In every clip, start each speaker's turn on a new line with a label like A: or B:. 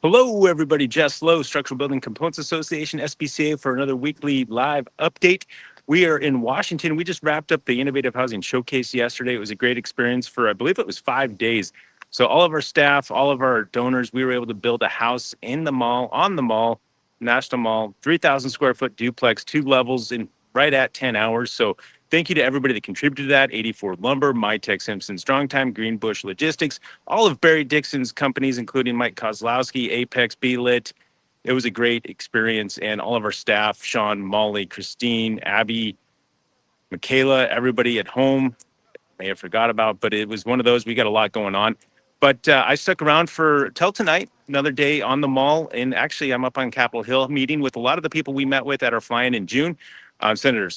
A: Hello, everybody. Jess Lowe, Structural Building Components Association, SBCA, for another weekly live update. We are in Washington. We just wrapped up the Innovative Housing Showcase yesterday. It was a great experience for, I believe it was 5 days. So all of our staff, all of our donors, we were able to build a house in the mall, on the mall, National Mall, 3,000 square foot duplex, 2 levels in right at 10 hours. So thank you to everybody that contributed to that. 84 Lumber, MyTech Simpson Strongtime, Greenbush Logistics, all of Barry Dixon's companies, including Mike Kozlowski, Apex, B-Lit. It was a great experience. And all of our staff, Sean, Molly, Christine, Abby, Michaela, everybody at home, may have forgot about, but it was one of those, we got a lot going on. But I stuck around for till tonight, another day on the mall. And actually, I'm up on Capitol Hill meeting with a lot of the people we met with at our fly-in in June. Senator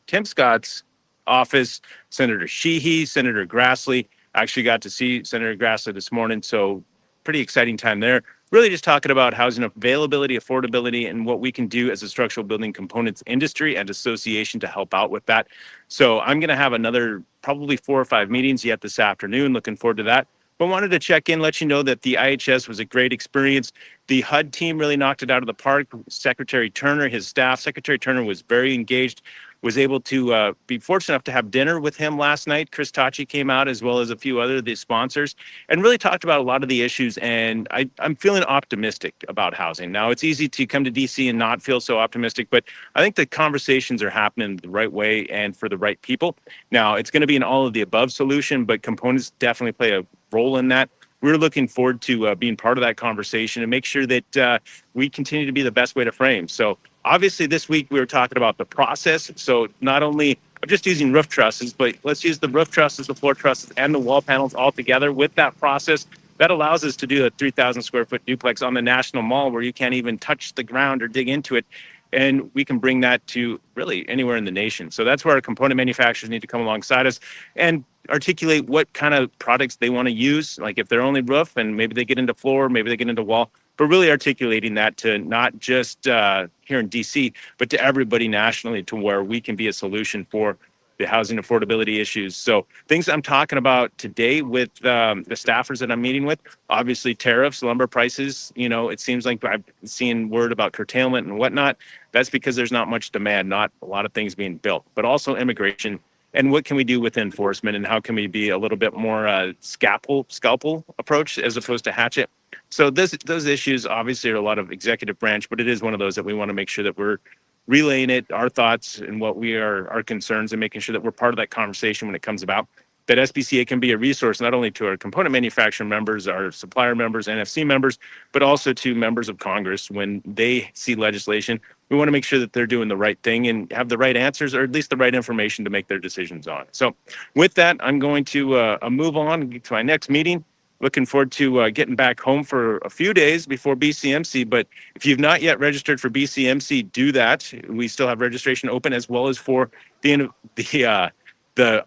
A: Tim Scott's office, Senator Sheehy, Senator Grassley. I actually got to see Senator Grassley this morning, so pretty exciting time there. Really just talking about housing availability, affordability, and what we can do as a structural building components industry and association to help out with that. So I'm going to have another probably 4 or 5 meetings yet this afternoon. Looking forward to that. But wanted to check in, let you know that the IHS was a great experience. The HUD team really knocked it out of the park. Secretary Turner, his staff, Secretary Turner was very engaged, was able to be fortunate enough to have dinner with him last night. Chris Tachi came out, as well as a few other of the sponsors, and really talked about a lot of the issues. And I'm feeling optimistic about housing. Now, it's easy to come to DC and not feel so optimistic, but I think the conversations are happening the right way and for the right people. Now, it's going to be an all of the above solution, but components definitely play a role in that. We're looking forward to being part of that conversation and make sure that we continue to be the best way to frame. So obviously this week we were talking about the process. So not only I'm just using roof trusses, but let's use the roof trusses, the floor trusses, and the wall panels all together with that process. That allows us to do a 3,000 square foot duplex on the National Mall where you can't even touch the ground or dig into it. And we can bring that to really anywhere in the nation. So that's where our component manufacturers need to come alongside us and articulate what kind of products they want to use. Like if they're only roof and maybe they get into floor, maybe they get into wall, but really articulating that to not just here in DC, but to everybody nationally, to where we can be a solution for the housing affordability issues. So things I'm talking about today with the staffers that I'm meeting with, obviously tariffs, lumber prices, it seems like I'm seeing word about curtailment and whatnot. That's because there's not much demand, not a lot of things being built, but also immigration. And what can we do with enforcement, and how can we be a little bit more scalpel approach as opposed to hatchet? So those issues obviously are a lot of executive branch, but it is one of those that we want to make sure that we're relaying our thoughts and what we are, our concerns, and making sure that we're part of that conversation when it comes about. That SBCA can be a resource not only to our component manufacturer members, our supplier members, NFC members, but also to members of Congress when they see legislation. We want to make sure that they're doing the right thing and have the right answers, or at least the right information to make their decisions on. So with that, I'm going to move on to my next meeting. Looking forward to getting back home for a few days before BCMC. But if you've not yet registered for BCMC, do that. We still have registration open, as well as for the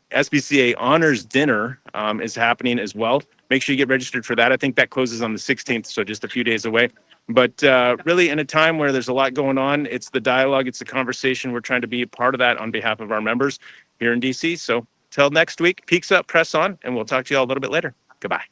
A: SBCA Honors Dinner is happening as well. Make sure you get registered for that. I think that closes on the 16th, so just a few days away. But really, in a time where there's a lot going on, it's the dialogue, it's the conversation. We're trying to be a part of that on behalf of our members here in DC. So till next week, peaks up, press on, and we'll talk to you all a little bit later. Goodbye.